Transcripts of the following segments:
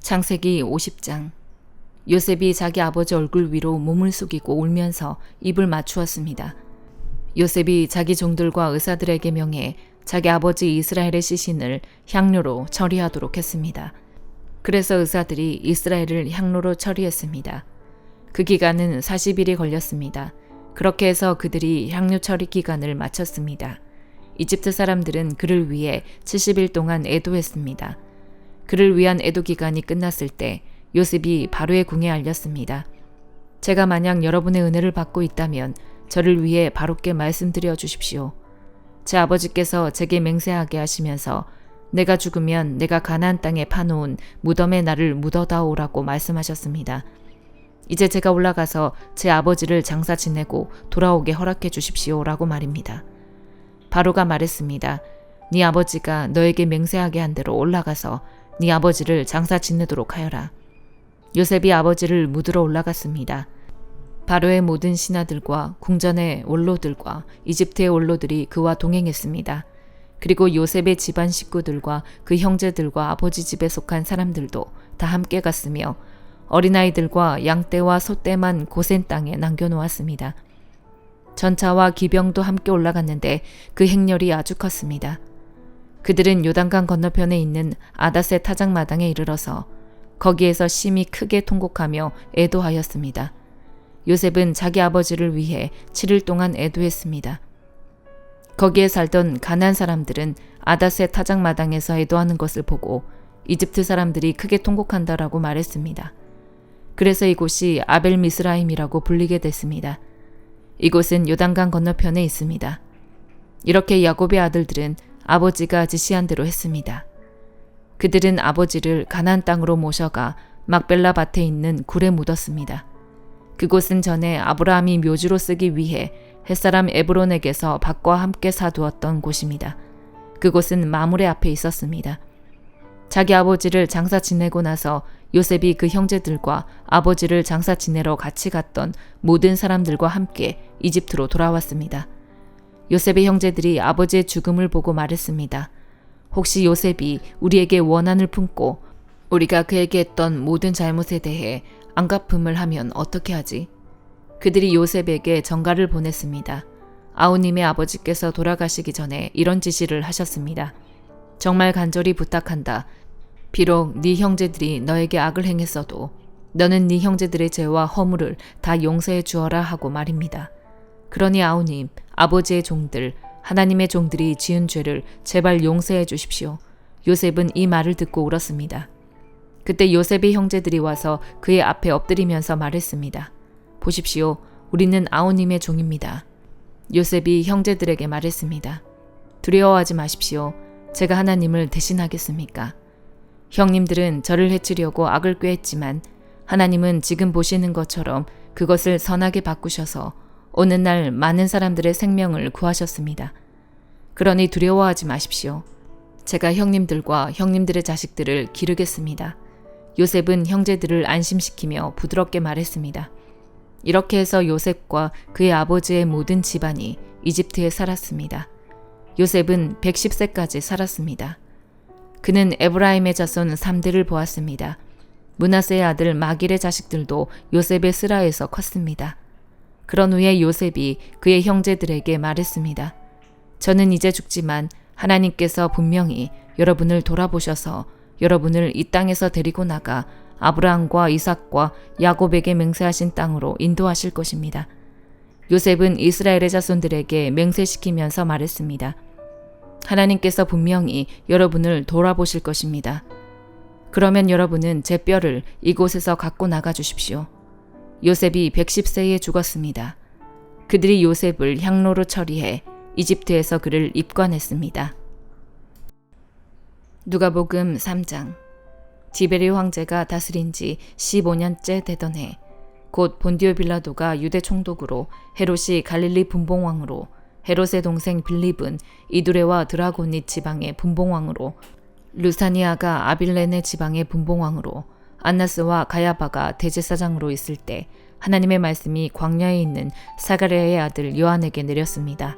창세기 50장. 요셉이 자기 아버지 얼굴 위로 몸을 숙이고 울면서 입을 맞추었습니다. 요셉이 자기 종들과 의사들에게 명해 자기 아버지 이스라엘의 시신을 향로로 처리하도록 했습니다. 그래서 의사들이 이스라엘을 향로로 처리했습니다. 그 기간은 40일이 걸렸습니다. 그렇게 해서 그들이 향료 처리 기간을 마쳤습니다. 이집트 사람들은 그를 위해 70일 동안 애도했습니다. 그를 위한 애도 기간이 끝났을 때 요셉이 바로의 궁에 알렸습니다. 제가 만약 여러분의 은혜를 받고 있다면 저를 위해 바로께 말씀드려 주십시오. 제 아버지께서 제게 맹세하게 하시면서 내가 죽으면 내가 가나안 땅에 파놓은 무덤에 나를 묻어다오라고 말씀하셨습니다. 이제 제가 올라가서 제 아버지를 장사 지내고 돌아오게 허락해 주십시오라고 말입니다. 바로가 말했습니다. 네 아버지가 너에게 맹세하게 한 대로 올라가서 네 아버지를 장사 지내도록 하여라. 요셉이 아버지를 묻으러 올라갔습니다. 바로의 모든 신하들과 궁전의 원로들과 이집트의 원로들이 그와 동행했습니다. 그리고 요셉의 집안 식구들과 그 형제들과 아버지 집에 속한 사람들도 다 함께 갔으며 어린아이들과 양떼와 소떼만 고센 땅에 남겨놓았습니다. 전차와 기병도 함께 올라갔는데 그 행렬이 아주 컸습니다. 그들은 요단강 건너편에 있는 아닷의 타작마당에 이르러서 거기에서 심히 크게 통곡하며 애도하였습니다. 요셉은 자기 아버지를 위해 7일 동안 애도했습니다. 거기에 살던 가나안 사람들은 아닷의 타작마당에서 애도하는 것을 보고 이집트 사람들이 크게 통곡한다라고 말했습니다. 그래서 이곳이 아벨미스라임이라고 불리게 됐습니다. 이곳은 요단강 건너편에 있습니다. 이렇게 야곱의 아들들은 아버지가 지시한 대로 했습니다. 그들은 아버지를 가나안 땅으로 모셔가 막벨라 밭에 있는 굴에 묻었습니다. 그곳은 전에 아브라함이 묘지로 쓰기 위해 햇사람 에브론에게서 밭과 함께 사두었던 곳입니다. 그곳은 마므레 앞에 있었습니다. 자기 아버지를 장사 지내고 나서 요셉이 그 형제들과 아버지를 장사 지내러 같이 갔던 모든 사람들과 함께 이집트로 돌아왔습니다. 요셉의 형제들이 아버지의 죽음을 보고 말했습니다. 혹시 요셉이 우리에게 원한을 품고 우리가 그에게 했던 모든 잘못에 대해 안갚음을 하면 어떻게 하지? 그들이 요셉에게 전가를 보냈습니다. 아우님의 아버지께서 돌아가시기 전에 이런 지시를 하셨습니다. 정말 간절히 부탁한다. 비록 네 형제들이 너에게 악을 행했어도 너는 네 형제들의 죄와 허물을 다 용서해 주어라 하고 말입니다. 그러니 아우님, 아버지의 종들, 하나님의 종들이 지은 죄를 제발 용서해 주십시오. 요셉은 이 말을 듣고 울었습니다. 그때 요셉의 형제들이 와서 그의 앞에 엎드리면서 말했습니다. 보십시오. 우리는 아우님의 종입니다. 요셉이 형제들에게 말했습니다. 두려워하지 마십시오. 제가 하나님을 대신하겠습니까? 형님들은 저를 해치려고 악을 꾀했지만 하나님은 지금 보시는 것처럼 그것을 선하게 바꾸셔서 어느 날 많은 사람들의 생명을 구하셨습니다. 그러니 두려워하지 마십시오. 제가 형님들과 형님들의 자식들을 기르겠습니다. 요셉은 형제들을 안심시키며 부드럽게 말했습니다. 이렇게 해서 요셉과 그의 아버지의 모든 집안이 이집트에 살았습니다. 요셉은 110세까지 살았습니다. 그는 에브라임의 자손 3대를 보았습니다. 므낫세의 아들 마길의 자식들도 요셉의 스라에서 컸습니다. 그런 후에 요셉이 그의 형제들에게 말했습니다. 저는 이제 죽지만 하나님께서 분명히 여러분을 돌아보셔서 여러분을 이 땅에서 데리고 나가 아브라함과 이삭과 야곱에게 맹세하신 땅으로 인도하실 것입니다. 요셉은 이스라엘의 자손들에게 맹세시키면서 말했습니다. 하나님께서 분명히 여러분을 돌아보실 것입니다. 그러면 여러분은 제 뼈를 이곳에서 갖고 나가 주십시오. 요셉이 110세에 죽었습니다. 그들이 요셉을 향로로 처리해 이집트에서 그를 입관했습니다. 누가복음 3장. 디베리오 황제가 다스린 지 15년째 되던 해, 곧 본디오 빌라도가 유대 총독으로, 헤롯이 갈릴리 분봉왕으로, 헤롯의 동생 빌립은 이두레와 드라고닛 지방의 분봉왕으로, 루사니아가 아빌레네 지방의 분봉왕으로, 안나스와 가야바가 대제사장으로 있을 때 하나님의 말씀이 광야에 있는 사가랴의 아들 요한에게 내렸습니다.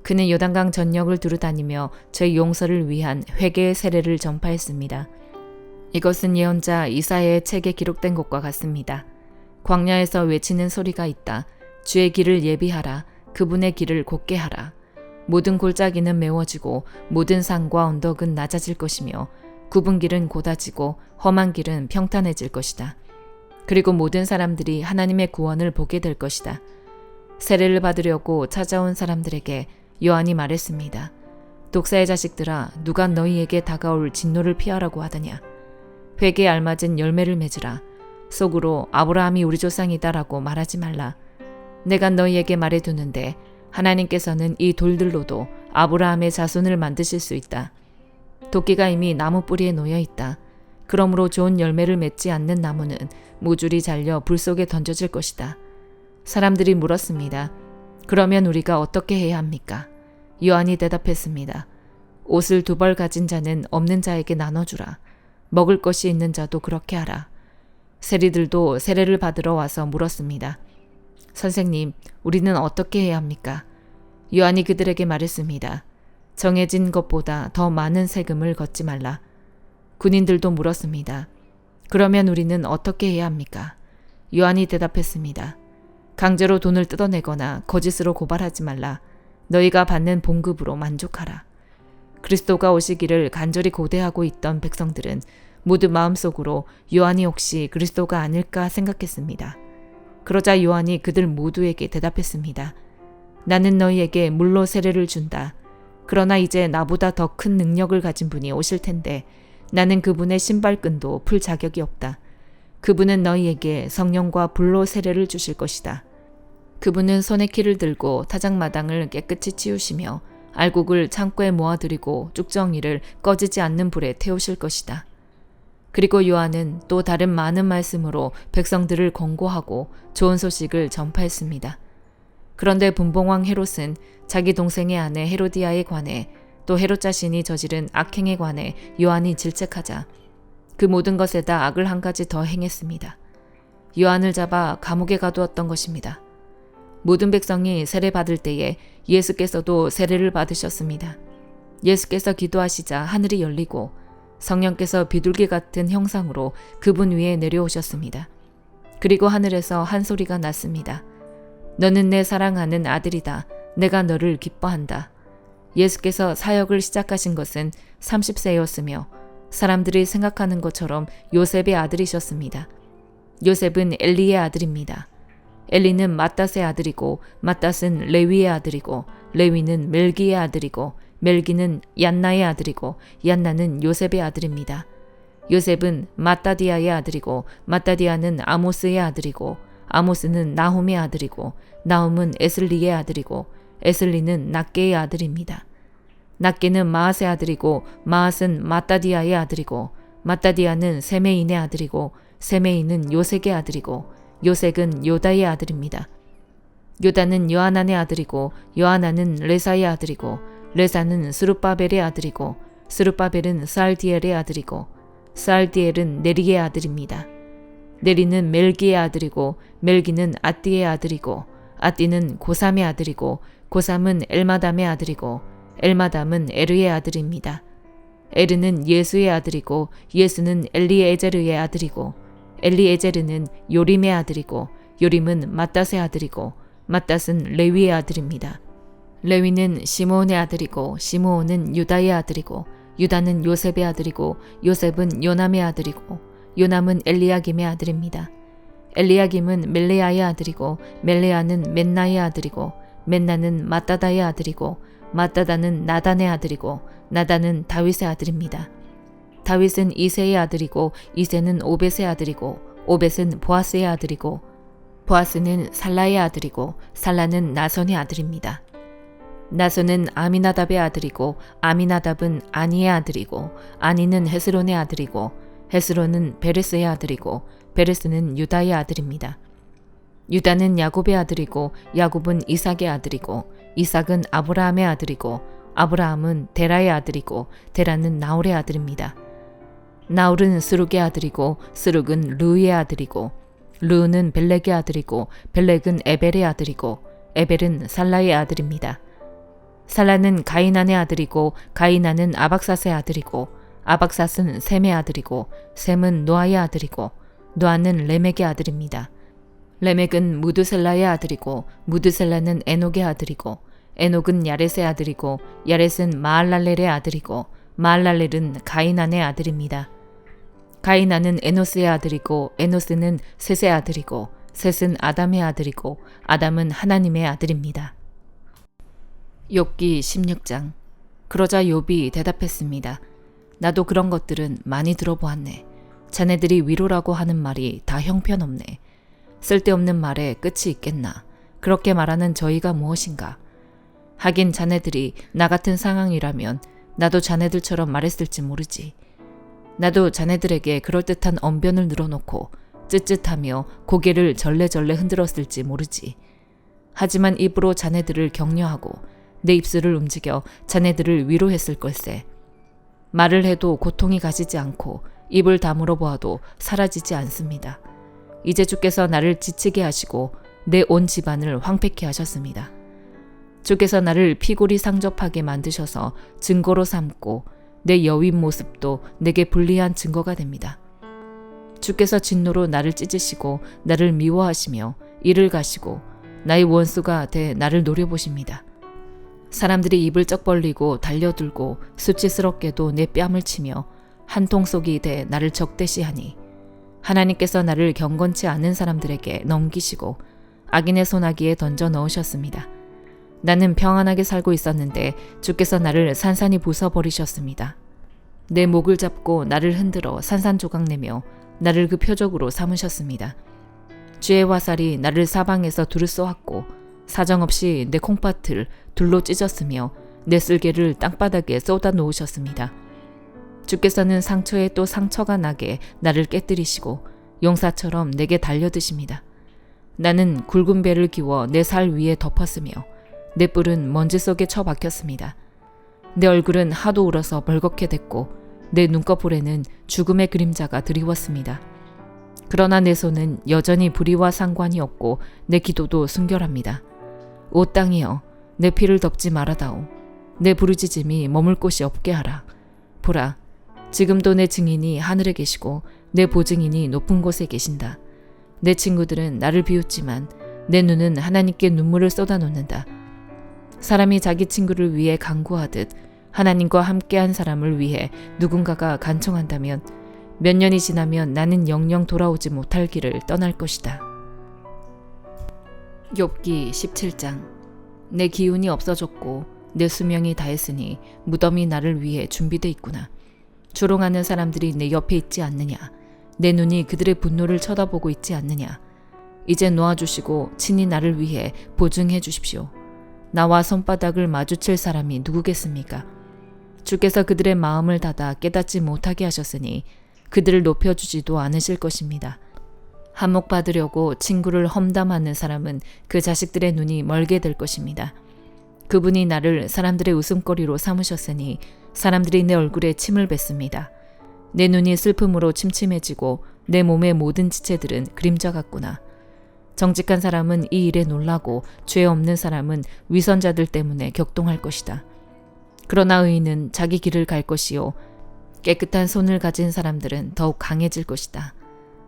그는 요단강 전역을 두루다니며 저희 용서를 위한 회개의 세례를 전파했습니다. 이것은 예언자 이사야의 책에 기록된 것과 같습니다. 광야에서 외치는 소리가 있다. 주의 길을 예비하라. 그분의 길을 곧게 하라. 모든 골짜기는 메워지고 모든 산과 언덕은 낮아질 것이며 굽은 길은 곧아지고 험한 길은 평탄해질 것이다. 그리고 모든 사람들이 하나님의 구원을 보게 될 것이다. 세례를 받으려고 찾아온 사람들에게 요한이 말했습니다. 독사의 자식들아, 누가 너희에게 다가올 진노를 피하라고 하더냐. 회개에 알맞은 열매를 맺으라. 속으로 아브라함이 우리 조상이다라고 말하지 말라. 내가 너희에게 말해두는데 하나님께서는 이 돌들로도 아브라함의 자손을 만드실 수 있다. 도끼가 이미 나무 뿌리에 놓여 있다. 그러므로 좋은 열매를 맺지 않는 나무는 모줄이 잘려 불 속에 던져질 것이다. 사람들이 물었습니다. 그러면 우리가 어떻게 해야 합니까? 요한이 대답했습니다. 옷을 2벌 가진 자는 없는 자에게 나눠주라. 먹을 것이 있는 자도 그렇게 하라. 세리들도 세례를 받으러 와서 물었습니다. 선생님, 우리는 어떻게 해야 합니까? 요한이 그들에게 말했습니다. 정해진 것보다 더 많은 세금을 걷지 말라. 군인들도 물었습니다. 그러면 우리는 어떻게 해야 합니까? 요한이 대답했습니다. 강제로 돈을 뜯어내거나 거짓으로 고발하지 말라. 너희가 받는 봉급으로 만족하라. 그리스도가 오시기를 간절히 고대하고 있던 백성들은 모두 마음속으로 요한이 혹시 그리스도가 아닐까 생각했습니다. 그러자 요한이 그들 모두에게 대답했습니다. 나는 너희에게 물로 세례를 준다. 그러나 이제 나보다 더 큰 능력을 가진 분이 오실 텐데 나는 그분의 신발끈도 풀 자격이 없다. 그분은 너희에게 성령과 불로 세례를 주실 것이다. 그분은 손에 키를 들고 타작마당을 깨끗이 치우시며 알곡을 창고에 모아들이고 쭉정이를 꺼지지 않는 불에 태우실 것이다. 그리고 요한은 또 다른 많은 말씀으로 백성들을 권고하고 좋은 소식을 전파했습니다. 그런데 분봉왕 헤롯은 자기 동생의 아내 헤로디아에 관해 또 헤롯 자신이 저지른 악행에 관해 요한이 질책하자 그 모든 것에다 악을 한 가지 더 행했습니다. 요한을 잡아 감옥에 가두었던 것입니다. 모든 백성이 세례 받을 때에 예수께서도 세례를 받으셨습니다. 예수께서 기도하시자 하늘이 열리고 성령께서 비둘기 같은 형상으로 그분 위에 내려오셨습니다. 그리고 하늘에서 한 소리가 났습니다. 너는 내 사랑하는 아들이다. 내가 너를 기뻐한다. 예수께서 사역을 시작하신 것은 30세였으며 사람들이 생각하는 것처럼 요셉의 아들이셨습니다. 요셉은 엘리의 아들입니다. 엘리는 맏닷의 아들이고 맏닷은 레위의 아들이고 레위는 멜기의 아들이고 멜기는 얀나의 아들이고 얀나는 요셉의 아들입니다. 요셉은 맏다디아의 아들이고 맏다디아는 아모스의 아들이고 아모스는 나훔의 아들이고 나훔은 에슬리의 아들이고 에슬리는 낫게의 아들입니다. 낫게는 마앗의 아들이고 마앗은 맏다디아의 아들이고 맏다디아는 세메인의 아들이고 세메인은 요색의 아들이고 요색은 요다의 아들입니다. 요다는 요하난의 아들이고 요하난은 레사의 아들이고 레사는 스룹바벨의 아들이고 스룹바벨은 살디엘의 아들이고 살디엘은 네리의 아들입니다. 네리는 멜기의 아들이고 멜기는 앗디의 아들이고 앗디는 고삼의 아들이고 고삼은 엘마담의 아들이고 엘마담은 에르의 아들입니다. 에르는 예수의 아들이고 예수는 엘리에제르의 아들이고 엘리에제르는 요림의 아들이고 요림은 맏닷의 아들이고 맏닷은 레위의 아들입니다. 레위는 시므온의 아들이고 시므온은 유다의 아들이고 유다는 요셉의 아들이고 요셉은 요남의 아들이고 요남은 엘리야김의 아들입니다. 엘리야김은 멜레아의 아들이고 멜레아는 맨나의 아들이고 맨나는 맏다다의 아들이고 맏다다는 나단의 아들이고 나단은 다윗의 아들입니다. 다윗은 이새의 아들이고 이새는 오벳의 아들이고 오벳은 보아스의 아들이고 보아스는 살라의 아들이고 살라는 나손의 아들입니다. 나손은 아미나답의 아들이고 아미나답은 아니의 아들이고 아니는 헤스론의 아들이고 헤스론은 베레스의 아들이고 베레스는 유다의 아들입니다. 유다는 야곱의 아들이고 야곱은 이삭의 아들이고 이삭은 아브라함의 아들이고 아브라함은 데라의 아들이고 데라는 나홀의 아들입니다. 나홀은 스룩의 아들이고 스룩은 르우의 아들이고 르우는 벨렉의 아들이고 벨렉은 에벨의 아들이고 에벨은 살라의 아들입니다. 살라는 가이난의 아들이고 가이난은 아박삿의 아들이고 아박삿은 셈의 아들이고 셈은 노아의 아들이고 노아는 레멕의 아들입니다. 레멕은 무드셀라의 아들이고 무드셀라는 에녹의 아들이고 에녹은 야렛의 아들이고 야렛은 마알랄렐의 아들이고 마알랄렐은 가이난의 아들입니다. 가이난은 에노스의 아들이고 에노스는 셋의 아들이고 셋은 아담의 아들이고 아담은 하나님의 아들입니다. 욥기 16장. 그러자 욥이 대답했습니다. 나도 그런 것들은 많이 들어보았네. 자네들이 위로라고 하는 말이 다 형편없네. 쓸데없는 말에 끝이 있겠나. 그렇게 말하는 저희가 무엇인가. 하긴 자네들이 나 같은 상황이라면 나도 자네들처럼 말했을지 모르지. 나도 자네들에게 그럴듯한 언변을 늘어놓고 쯧쯧하며 고개를 절레절레 흔들었을지 모르지. 하지만 입으로 자네들을 격려하고 내 입술을 움직여 자네들을 위로했을 걸세. 말을 해도 고통이 가시지 않고 입을 다물어 보아도 사라지지 않습니다. 이제 주께서 나를 지치게 하시고 내 온 집안을 황폐케 하셨습니다. 주께서 나를 피골이 상접하게 만드셔서 증거로 삼고 내 여윈 모습도 내게 불리한 증거가 됩니다. 주께서 진노로 나를 찢으시고 나를 미워하시며 이를 가시고 나의 원수가 돼 나를 노려보십니다. 사람들이 입을 쩍 벌리고 달려들고 수치스럽게도 내 뺨을 치며 한 통 속이 돼 나를 적대시하니 하나님께서 나를 경건치 않은 사람들에게 넘기시고 악인의 손아귀에 던져 넣으셨습니다. 나는 평안하게 살고 있었는데 주께서 나를 산산이 부숴버리셨습니다. 내 목을 잡고 나를 흔들어 산산조각내며 나를 그 표적으로 삼으셨습니다. 주의 화살이 나를 사방에서 두루 쏘았고 사정없이 내 콩팥을 둘로 찢었으며 내 쓸개를 땅바닥에 쏟아 놓으셨습니다. 주께서는 상처에 또 상처가 나게 나를 깨뜨리시고 용사처럼 내게 달려드십니다. 나는 굵은 배를 기워 내 살 위에 덮었으며 내 뿔은 먼지 속에 처박혔습니다. 내 얼굴은 하도 울어서 벌겋게 됐고 내 눈꺼풀에는 죽음의 그림자가 드리웠습니다. 그러나 내 손은 여전히 불의와 상관이 없고 내 기도도 순결합니다. 오 땅이여, 내 피를 덮지 말아다오. 내 부르짖음이 머물 곳이 없게 하라. 보라, 지금도 내 증인이 하늘에 계시고 내 보증인이 높은 곳에 계신다. 내 친구들은 나를 비웃지만 내 눈은 하나님께 눈물을 쏟아놓는다. 사람이 자기 친구를 위해 간구하듯 하나님과 함께한 사람을 위해 누군가가 간청한다면 몇 년이 지나면 나는 영영 돌아오지 못할 길을 떠날 것이다. 욥기 17장. 내 기운이 없어졌고 내 수명이 다했으니 무덤이 나를 위해 준비돼 있구나. 조롱하는 사람들이 내 옆에 있지 않느냐. 내 눈이 그들의 분노를 쳐다보고 있지 않느냐. 이제 놓아주시고 친히 나를 위해 보증해 주십시오. 나와 손바닥을 마주칠 사람이 누구겠습니까? 주께서 그들의 마음을 닫아 깨닫지 못하게 하셨으니 그들을 높여주지도 않으실 것입니다. 한몫받으려고 친구를 험담하는 사람은 그 자식들의 눈이 멀게 될 것입니다. 그분이 나를 사람들의 웃음거리로 삼으셨으니 사람들이 내 얼굴에 침을 뱉습니다. 내 눈이 슬픔으로 침침해지고 내 몸의 모든 지체들은 그림자 같구나. 정직한 사람은 이 일에 놀라고 죄 없는 사람은 위선자들 때문에 격동할 것이다. 그러나 의인은 자기 길을 갈 것이요 깨끗한 손을 가진 사람들은 더욱 강해질 것이다.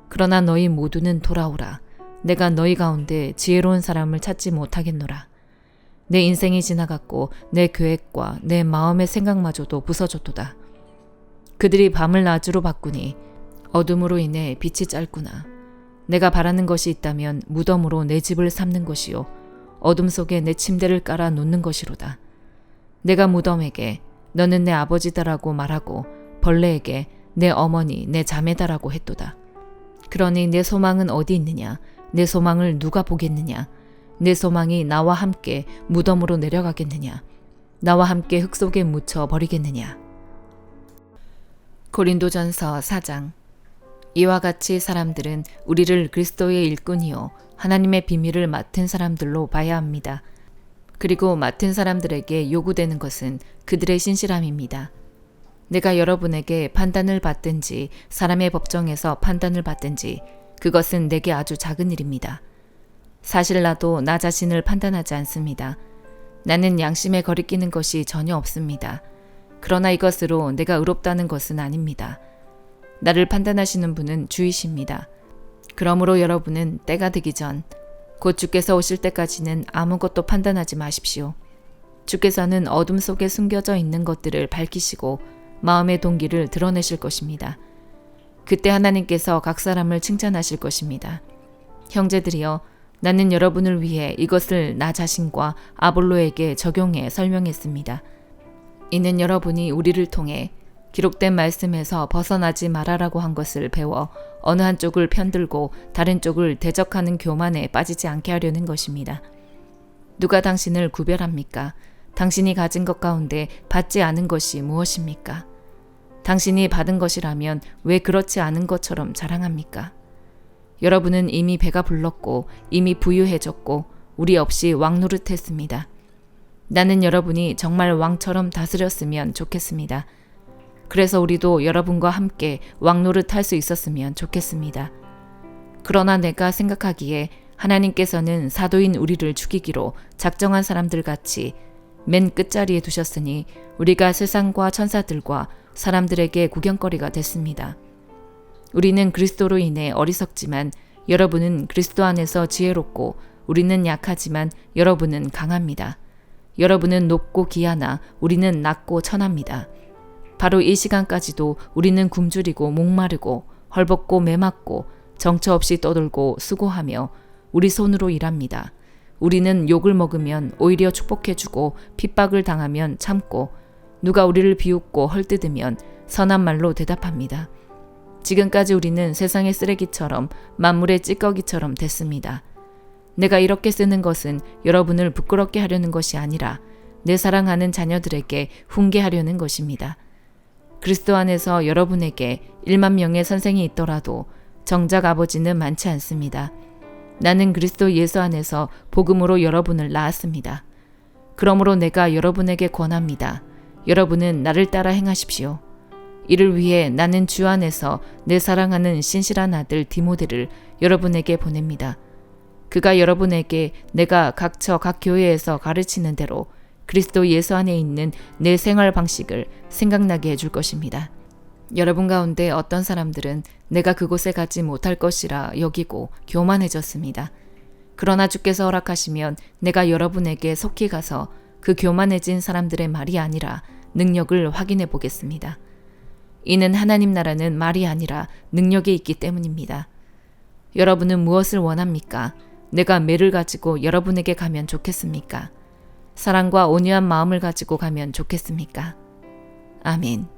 그러나 너희 모두는 돌아오라. 내가 너희 가운데 지혜로운 사람을 찾지 못하겠노라. 내 인생이 지나갔고 내 계획과 내 마음의 생각마저도 부서졌도다. 그들이 밤을 낮으로 바꾸니 어둠으로 인해 빛이 짧구나. 내가 바라는 것이 있다면 무덤으로 내 집을 삼는 것이요 어둠 속에 내 침대를 깔아 놓는 것이로다. 내가 무덤에게 너는 내 아버지다라고 말하고 벌레에게 내 어머니 내 자매다라고 했도다. 그러니 내 소망은 어디 있느냐? 내 소망을 누가 보겠느냐? 내 소망이 나와 함께 무덤으로 내려가겠느냐? 나와 함께 흙 속에 묻혀 버리겠느냐? 고린도전서 4장. 이와 같이 사람들은 우리를 그리스도의 일꾼이요 하나님의 비밀을 맡은 사람들로 봐야 합니다. 그리고 맡은 사람들에게 요구되는 것은 그들의 신실함입니다. 내가 여러분에게 판단을 받든지 사람의 법정에서 판단을 받든지 그것은 내게 아주 작은 일입니다. 사실 나도 나 자신을 판단하지 않습니다. 나는 양심에 거리끼는 것이 전혀 없습니다. 그러나 이것으로 내가 의롭다는 것은 아닙니다. 나를 판단하시는 분은 주이십니다. 그러므로 여러분은 때가 되기 전, 곧 주께서 오실 때까지는 아무것도 판단하지 마십시오. 주께서는 어둠 속에 숨겨져 있는 것들을 밝히시고 마음의 동기를 드러내실 것입니다. 그때 하나님께서 각 사람을 칭찬하실 것입니다. 형제들이여, 나는 여러분을 위해 이것을 나 자신과 아볼로에게 적용해 설명했습니다. 이는 여러분이 우리를 통해 기록된 말씀에서 벗어나지 말아라고 한 것을 배워 어느 한쪽을 편들고 다른 쪽을 대적하는 교만에 빠지지 않게 하려는 것입니다. 누가 당신을 구별합니까? 당신이 가진 것 가운데 받지 않은 것이 무엇입니까? 당신이 받은 것이라면 왜 그렇지 않은 것처럼 자랑합니까? 여러분은 이미 배가 불렀고 이미 부유해졌고 우리 없이 왕노릇했습니다. 나는 여러분이 정말 왕처럼 다스렸으면 좋겠습니다. 그래서 우리도 여러분과 함께 왕노릇할 수 있었으면 좋겠습니다. 그러나 내가 생각하기에 하나님께서는 사도인 우리를 죽이기로 작정한 사람들 같이 맨 끝자리에 두셨으니 우리가 세상과 천사들과 사람들에게 구경거리가 됐습니다. 우리는 그리스도로 인해 어리석지만 여러분은 그리스도 안에서 지혜롭고 우리는 약하지만 여러분은 강합니다. 여러분은 높고 귀하나 우리는 낮고 천합니다. 바로 이 시간까지도 우리는 굶주리고 목마르고 헐벗고 매맞고 정처 없이 떠돌고 수고하며 우리 손으로 일합니다. 우리는 욕을 먹으면 오히려 축복해주고 핍박을 당하면 참고 누가 우리를 비웃고 헐뜯으면 선한 말로 대답합니다. 지금까지 우리는 세상의 쓰레기처럼 만물의 찌꺼기처럼 됐습니다. 내가 이렇게 쓰는 것은 여러분을 부끄럽게 하려는 것이 아니라 내 사랑하는 자녀들에게 훈계하려는 것입니다. 그리스도 안에서 여러분에게 1만 명의 선생이 있더라도 정작 아버지는 많지 않습니다. 나는 그리스도 예수 안에서 복음으로 여러분을 낳았습니다. 그러므로 내가 여러분에게 권합니다. 여러분은 나를 따라 행하십시오. 이를 위해 나는 주 안에서 내 사랑하는 신실한 아들 디모데를 여러분에게 보냅니다. 그가 여러분에게 내가 각처 각 교회에서 가르치는 대로 그리스도 예수 안에 있는 내 생활 방식을 생각나게 해줄 것입니다. 여러분 가운데 어떤 사람들은 내가 그곳에 가지 못할 것이라 여기고 교만해졌습니다. 그러나 주께서 허락하시면 내가 여러분에게 속히 가서 그 교만해진 사람들의 말이 아니라 능력을 확인해 보겠습니다. 이는 하나님 나라는 말이 아니라 능력이 있기 때문입니다. 여러분은 무엇을 원합니까? 내가 매를 가지고 여러분에게 가면 좋겠습니까? 사랑과 온유한 마음을 가지고 가면 좋겠습니까? 아멘.